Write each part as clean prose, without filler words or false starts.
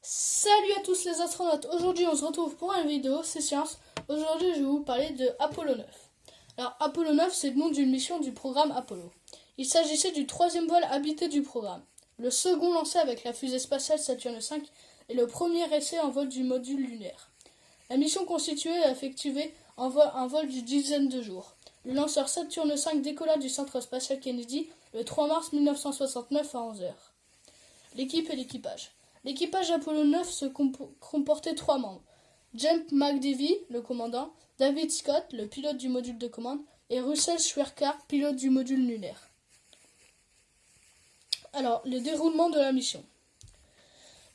Salut à tous les astronautes, aujourd'hui on se retrouve pour une vidéo, c'est Science. Aujourd'hui je vais vous parler de Apollo 9. Alors Apollo 9 c'est le nom d'une mission du programme Apollo. Il s'agissait du troisième vol habité du programme, le second lancé avec la fusée spatiale Saturne V et le premier essai en vol du module lunaire. La mission constituait à effectuer un vol d'une dizaine de jours. Le lanceur Saturne V décolla du centre spatial Kennedy le 3 mars 1969 à 11h. L'équipe et l'équipage. L'équipage Apollo 9 se comportait 3 membres. James McDivey, le commandant, David Scott, le pilote du module de commande, et Russell Schwairkart, pilote du module lunaire. Alors, le déroulement de la mission.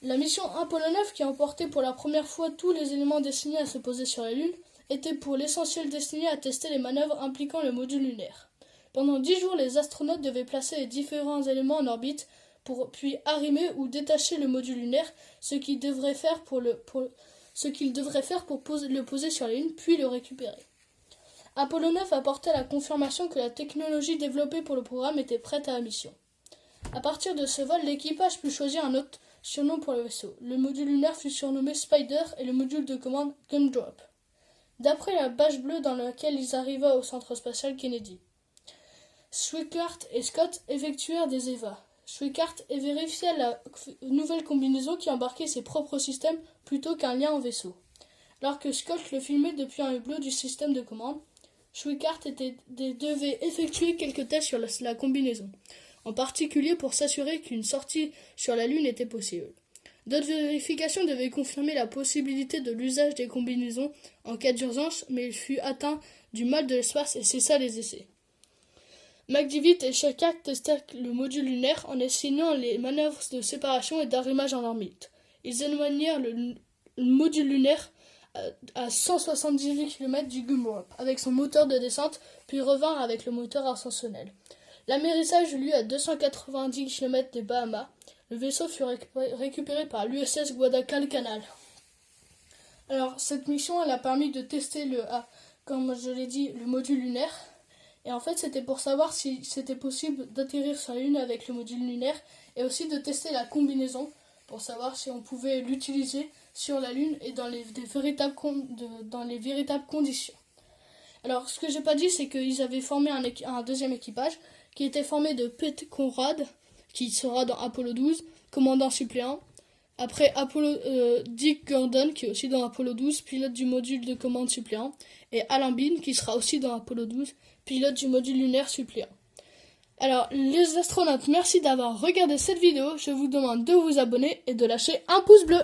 La mission Apollo 9, qui emportait pour la première fois tous les éléments destinés à se poser sur la Lune, était pour l'essentiel destinée à tester les manœuvres impliquant le module lunaire. Pendant 10 jours, les astronautes devaient placer les différents éléments en orbite, puis arrimer ou détacher le module lunaire, ce qu'ils devraient faire pour le poser sur la Lune, puis le récupérer. Apollo 9 apportait la confirmation que la technologie développée pour le programme était prête à la mission. À partir de ce vol, l'équipage put choisir un autre surnom pour le vaisseau. Le module lunaire fut surnommé Spider et le module de commande Gumdrop, d'après la bâche bleue dans laquelle ils arrivaient au centre spatial Kennedy. Schwairkart et Scott effectuèrent des EVA. Schwairkart vérifiait la nouvelle combinaison qui embarquait ses propres systèmes plutôt qu'un lien au vaisseau. Alors que Scott le filmait depuis un hublot du système de commande, Schwairkart devait effectuer quelques tests sur la combinaison, en particulier pour s'assurer qu'une sortie sur la Lune était possible. D'autres vérifications devaient confirmer la possibilité de l'usage des combinaisons en cas d'urgence, mais il fut atteint du mal de l'espace et cessa les essais. McDivey et Schwairkart testèrent le module lunaire en essayant les manœuvres de séparation et d'arrimage en orbite. Ils éloignèrent le module lunaire à 178 km du Gumdrop avec son moteur de descente, puis revinrent avec le moteur ascensionnel. L'amérissage eut lieu à 290 km des Bahamas. Le vaisseau fut récupéré par l'USS Guadalcanal. Alors, cette mission, elle a permis de tester comme je l'ai dit, le module lunaire. Et en fait, c'était pour savoir si c'était possible d'atterrir sur la Lune avec le module lunaire et aussi de tester la combinaison pour savoir si on pouvait l'utiliser sur la Lune et dans les véritables conditions. Alors, ce que j'ai pas dit, c'est qu'ils avaient formé un deuxième équipage qui était formé de Pete Conrad, qui sera dans Apollo 12, commandant suppléant. Après Dick Gordon, qui est aussi dans Apollo 12, pilote du module de commande suppléant. Et Alan Bean, qui sera aussi dans Apollo 12, pilote du module lunaire suppléant. Alors, les astronautes, merci d'avoir regardé cette vidéo. Je vous demande de vous abonner et de lâcher un pouce bleu.